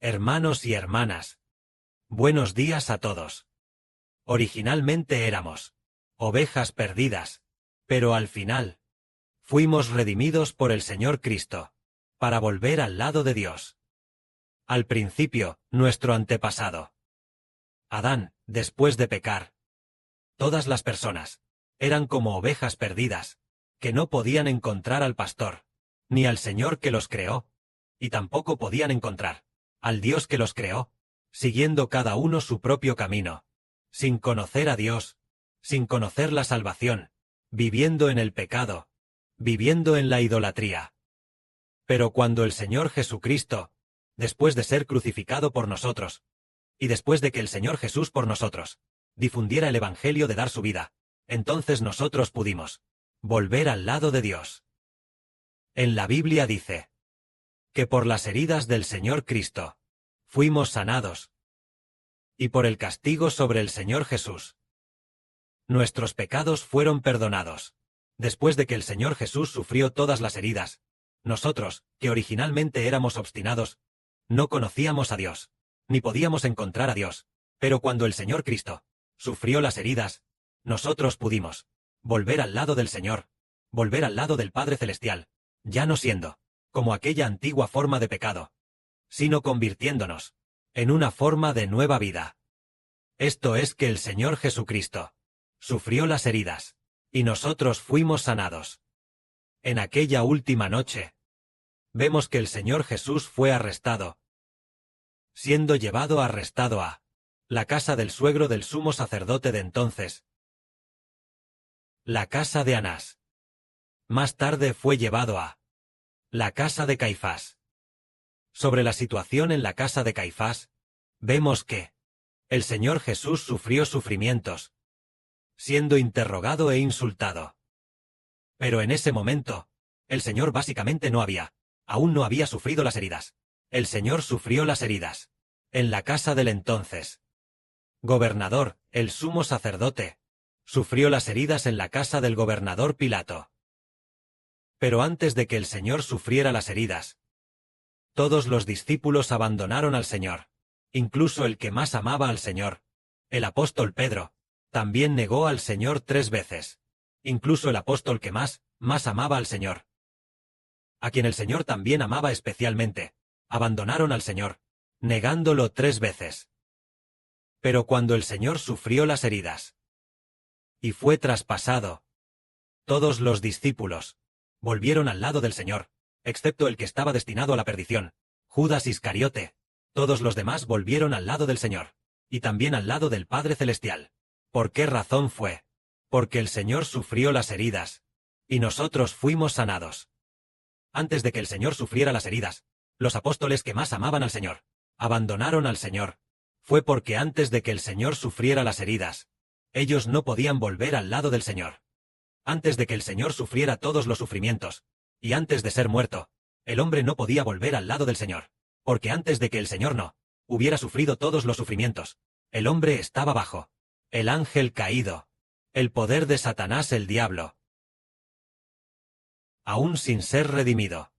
Hermanos y hermanas, buenos días a todos. Originalmente éramos ovejas perdidas, pero al final fuimos redimidos por el Señor Cristo, para volver al lado de Dios. Al principio, nuestro antepasado, Adán, después de pecar, todas las personas eran como ovejas perdidas, que no podían encontrar al pastor, ni al Señor que los creó, y tampoco podían encontrar al Dios que los creó, siguiendo cada uno su propio camino, sin conocer a Dios, sin conocer la salvación, viviendo en el pecado, viviendo en la idolatría. Pero cuando el Señor Jesucristo, después de ser crucificado por nosotros, y después de que el Señor Jesús por nosotros difundiera el Evangelio de dar su vida, entonces nosotros pudimos volver al lado de Dios. En la Biblia dice que por las heridas del Señor Cristo fuimos sanados, y por el castigo sobre el Señor Jesús nuestros pecados fueron perdonados. Después de que el Señor Jesús sufrió todas las heridas, nosotros, que originalmente éramos obstinados, no conocíamos a Dios, ni podíamos encontrar a Dios, pero cuando el Señor Cristo sufrió las heridas, nosotros pudimos volver al lado del Señor, volver al lado del Padre Celestial, ya no siendo como aquella antigua forma de pecado, sino convirtiéndonos en una forma de nueva vida. Esto es que el Señor Jesucristo sufrió las heridas, y nosotros fuimos sanados. En aquella última noche, vemos que el Señor Jesús fue arrestado, siendo llevado arrestado a la casa del suegro del sumo sacerdote de entonces, la casa de Anás. Más tarde fue llevado a la casa de Caifás. Sobre la situación en la casa de Caifás, vemos que el Señor Jesús sufrió sufrimientos, siendo interrogado e insultado. Pero en ese momento, el Señor básicamente aún no había sufrido las heridas. El Señor sufrió las heridas en la casa del entonces gobernador, el sumo sacerdote, sufrió las heridas en la casa del gobernador Pilato. Pero antes de que el Señor sufriera las heridas, todos los discípulos abandonaron al Señor, incluso el que más amaba al Señor, el apóstol Pedro, también negó al Señor 3 veces, incluso el apóstol que más amaba al Señor, a quien el Señor también amaba especialmente, abandonaron al Señor, negándolo 3 veces. Pero cuando el Señor sufrió las heridas y fue traspasado, todos los discípulos volvieron al lado del Señor, excepto el que estaba destinado a la perdición, Judas Iscariote. Todos los demás volvieron al lado del Señor, y también al lado del Padre Celestial. ¿Por qué razón fue? Porque el Señor sufrió las heridas, y nosotros fuimos sanados. Antes de que el Señor sufriera las heridas, los apóstoles que más amaban al Señor abandonaron al Señor. Fue porque antes de que el Señor sufriera las heridas, ellos no podían volver al lado del Señor. Antes de que el Señor sufriera todos los sufrimientos, y antes de ser muerto, el hombre no podía volver al lado del Señor, porque antes de que el Señor no hubiera sufrido todos los sufrimientos, el hombre estaba bajo el ángel caído, el poder de Satanás el diablo, aún sin ser redimido.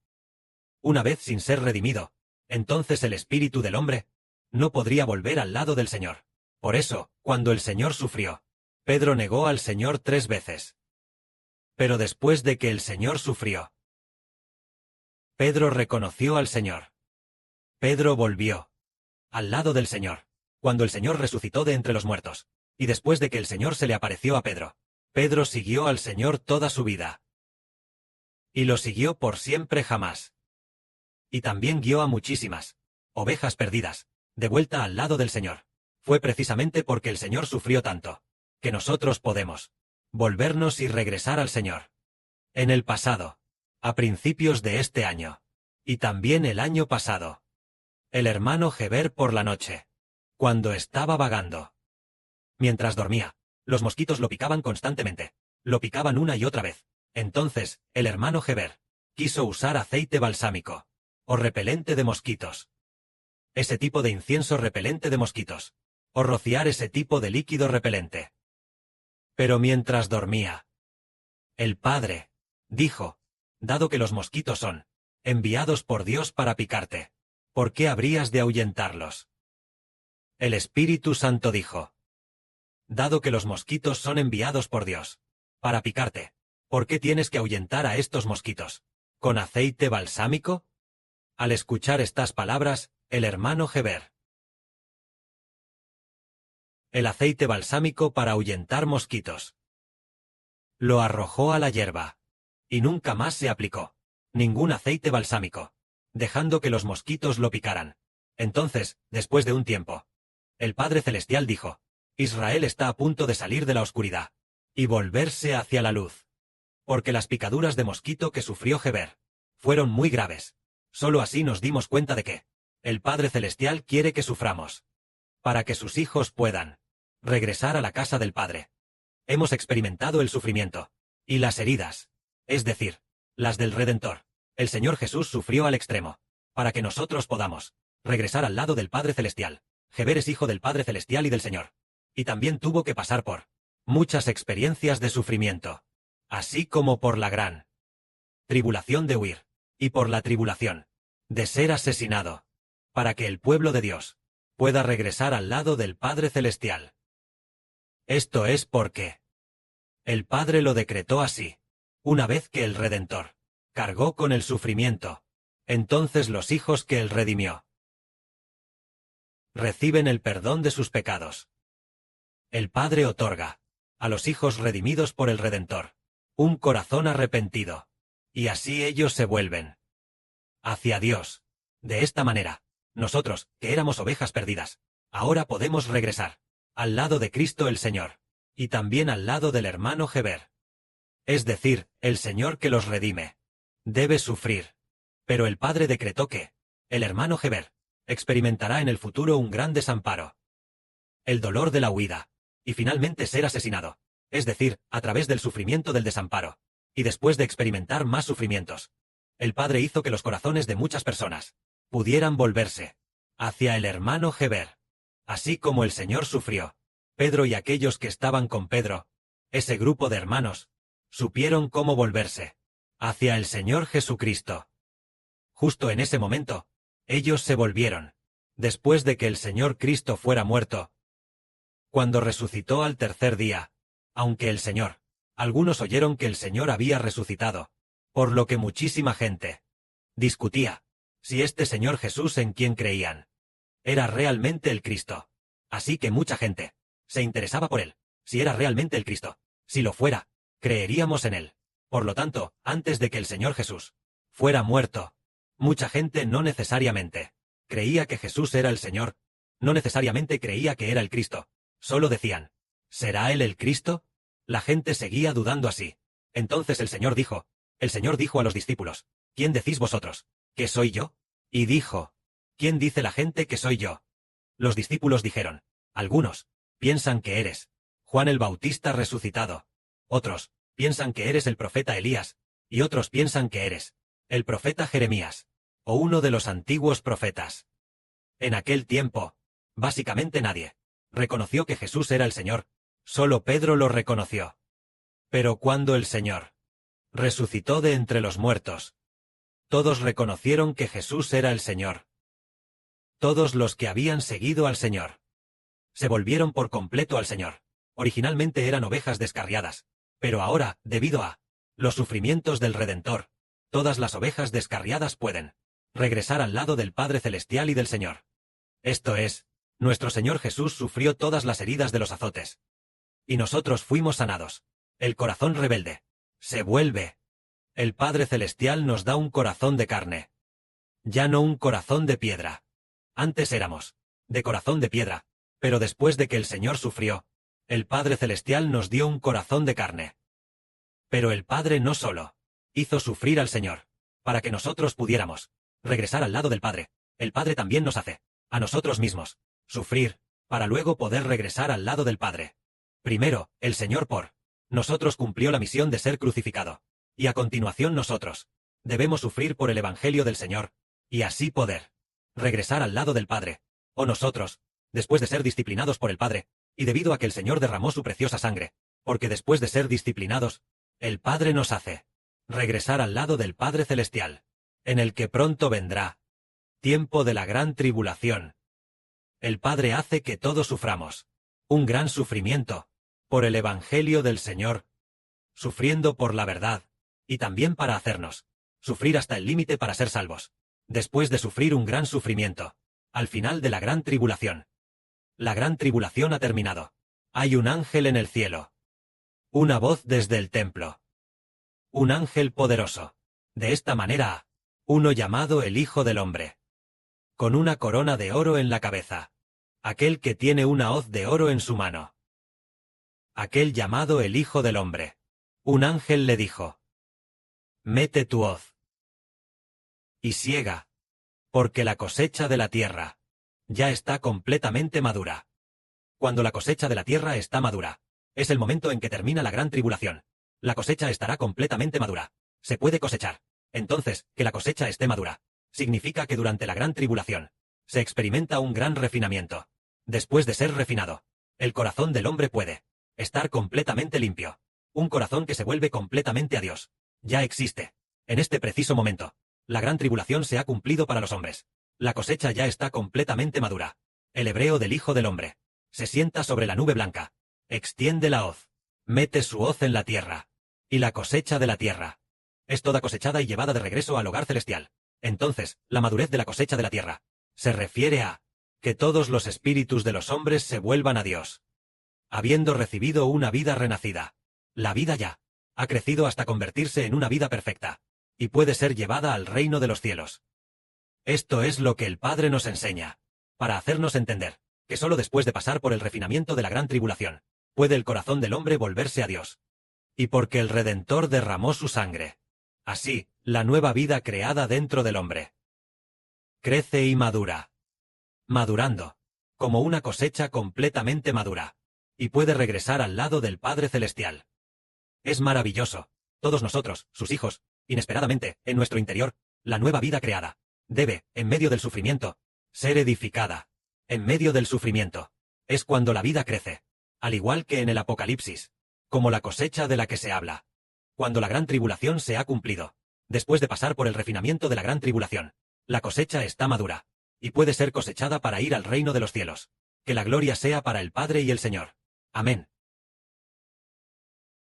Una vez sin ser redimido, entonces el espíritu del hombre no podría volver al lado del Señor. Por eso, cuando el Señor sufrió, Pedro negó al Señor 3 veces. Pero después de que el Señor sufrió, Pedro reconoció al Señor. Pedro volvió al lado del Señor, cuando el Señor resucitó de entre los muertos, y después de que el Señor se le apareció a Pedro, Pedro siguió al Señor toda su vida. Y lo siguió por siempre jamás. Y también guió a muchísimas ovejas perdidas de vuelta al lado del Señor. Fue precisamente porque el Señor sufrió tanto, que nosotros podemos volvernos y regresar al Señor. En el pasado, a principios de este año, y también el año pasado, el hermano Heber por la noche, cuando estaba vagando, mientras dormía, los mosquitos lo picaban constantemente, lo picaban una y otra vez. Entonces, el hermano Heber quiso usar aceite balsámico, o repelente de mosquitos. Ese tipo de incienso repelente de mosquitos, o rociar ese tipo de líquido repelente. Pero mientras dormía, el Padre dijo, dado que los mosquitos son enviados por Dios para picarte, ¿por qué habrías de ahuyentarlos? El Espíritu Santo dijo: dado que los mosquitos son enviados por Dios para picarte, ¿por qué tienes que ahuyentar a estos mosquitos? ¿Con aceite balsámico? Al escuchar estas palabras, el hermano Heber. El aceite balsámico para ahuyentar mosquitos. Lo arrojó a la hierba. Y nunca más se aplicó ningún aceite balsámico, dejando que los mosquitos lo picaran. Entonces, después de un tiempo, el Padre Celestial dijo: Israel está a punto de salir de la oscuridad y volverse hacia la luz. Porque las picaduras de mosquito que sufrió Heber fueron muy graves. Solo así nos dimos cuenta de que el Padre Celestial quiere que suframos, para que sus hijos puedan regresar a la casa del Padre. Hemos experimentado el sufrimiento y las heridas, es decir, las del Redentor. El Señor Jesús sufrió al extremo, para que nosotros podamos regresar al lado del Padre Celestial. Heber es hijo del Padre Celestial y del Señor. Y también tuvo que pasar por muchas experiencias de sufrimiento, así como por la gran tribulación de huir, y por la tribulación de ser asesinado, para que el pueblo de Dios pueda regresar al lado del Padre Celestial. Esto es porque el Padre lo decretó así. Una vez que el Redentor cargó con el sufrimiento, entonces los hijos que él redimió reciben el perdón de sus pecados. El Padre otorga a los hijos redimidos por el Redentor un corazón arrepentido, y así ellos se vuelven hacia Dios. De esta manera, nosotros, que éramos ovejas perdidas, ahora podemos regresar al lado de Cristo el Señor, y también al lado del hermano Heber. Es decir, el Señor que los redime debe sufrir. Pero el Padre decretó que el hermano Heber experimentará en el futuro un gran desamparo, el dolor de la huida, y finalmente ser asesinado, es decir, a través del sufrimiento del desamparo, y después de experimentar más sufrimientos, el Padre hizo que los corazones de muchas personas pudieran volverse hacia el hermano Heber. Así como el Señor sufrió, Pedro y aquellos que estaban con Pedro, ese grupo de hermanos, supieron cómo volverse hacia el Señor Jesucristo. Justo en ese momento, ellos se volvieron, después de que el Señor Cristo fuera muerto, cuando resucitó al tercer día, aunque el Señor, algunos oyeron que el Señor había resucitado, por lo que muchísima gente discutía si este Señor Jesús en quien creían era realmente el Cristo. Así que mucha gente se interesaba por él, si era realmente el Cristo. Si lo fuera, creeríamos en él. Por lo tanto, antes de que el Señor Jesús fuera muerto, mucha gente no necesariamente creía que Jesús era el Señor, no necesariamente creía que era el Cristo. Solo decían: ¿será él el Cristo? La gente seguía dudando así. Entonces el Señor dijo a los discípulos: ¿quién decís vosotros que soy yo? Y dijo: ¿quién dice la gente que soy yo? Los discípulos dijeron: algunos piensan que eres Juan el Bautista resucitado, otros piensan que eres el profeta Elías, y otros piensan que eres el profeta Jeremías, o uno de los antiguos profetas. En aquel tiempo, básicamente nadie reconoció que Jesús era el Señor, solo Pedro lo reconoció. Pero cuando el Señor resucitó de entre los muertos, todos reconocieron que Jesús era el Señor. Todos los que habían seguido al Señor se volvieron por completo al Señor. Originalmente eran ovejas descarriadas, pero ahora, debido a los sufrimientos del Redentor, todas las ovejas descarriadas pueden regresar al lado del Padre Celestial y del Señor. Esto es, nuestro Señor Jesús sufrió todas las heridas de los azotes. Y nosotros fuimos sanados. El corazón rebelde se vuelve. El Padre Celestial nos da un corazón de carne. Ya no un corazón de piedra. Antes éramos de corazón de piedra, pero después de que el Señor sufrió, el Padre Celestial nos dio un corazón de carne. Pero el Padre no solo hizo sufrir al Señor, para que nosotros pudiéramos regresar al lado del Padre, el Padre también nos hace, a nosotros mismos, sufrir, para luego poder regresar al lado del Padre. Primero, el Señor por nosotros cumplió la misión de ser crucificado, y a continuación nosotros debemos sufrir por el Evangelio del Señor, y así poder regresar al lado del Padre, o nosotros, después de ser disciplinados por el Padre, y debido a que el Señor derramó su preciosa sangre, porque después de ser disciplinados, el Padre nos hace regresar al lado del Padre Celestial, en el que pronto vendrá. Tiempo de la gran tribulación. El Padre hace que todos suframos. Un gran sufrimiento. Por el Evangelio del Señor. Sufriendo por la verdad. Y también para hacernos sufrir hasta el límite para ser salvos. Después de sufrir un gran sufrimiento. Al final de la gran tribulación. La gran tribulación ha terminado. Hay un ángel en el cielo. Una voz desde el templo. Un ángel poderoso. De esta manera, uno llamado el Hijo del Hombre. Con una corona de oro en la cabeza. Aquel que tiene una hoz de oro en su mano. Aquel llamado el Hijo del Hombre. Un ángel le dijo: mete tu hoz. Y siega. Porque la cosecha de la tierra ya está completamente madura. Cuando la cosecha de la tierra está madura, es el momento en que termina la gran tribulación. La cosecha estará completamente madura. Se puede cosechar. Entonces, que la cosecha esté madura, significa que durante la gran tribulación, se experimenta un gran refinamiento. Después de ser refinado, el corazón del hombre puede estar completamente limpio. Un corazón que se vuelve completamente a Dios. Ya existe. En este preciso momento, la gran tribulación se ha cumplido para los hombres. La cosecha ya está completamente madura. El hebreo del Hijo del Hombre se sienta sobre la nube blanca, extiende la hoz, mete su hoz en la tierra, y la cosecha de la tierra es toda cosechada y llevada de regreso al hogar celestial. Entonces, la madurez de la cosecha de la tierra se refiere a que todos los espíritus de los hombres se vuelvan a Dios, habiendo recibido una vida renacida. La vida ya ha crecido hasta convertirse en una vida perfecta, y puede ser llevada al reino de los cielos. Esto es lo que el Padre nos enseña, para hacernos entender que solo después de pasar por el refinamiento de la gran tribulación, puede el corazón del hombre volverse a Dios. Y porque el Redentor derramó su sangre. Así, la nueva vida creada dentro del hombre crece y madura. Madurando, como una cosecha completamente madura, y puede regresar al lado del Padre Celestial. Es maravilloso. Todos nosotros, sus hijos, inesperadamente, en nuestro interior, la nueva vida creada, debe, en medio del sufrimiento, ser edificada. En medio del sufrimiento, es cuando la vida crece, al igual que en el Apocalipsis, como la cosecha de la que se habla. Cuando la gran tribulación se ha cumplido, después de pasar por el refinamiento de la gran tribulación, la cosecha está madura, y puede ser cosechada para ir al reino de los cielos. Que la gloria sea para el Padre y el Señor. Amén.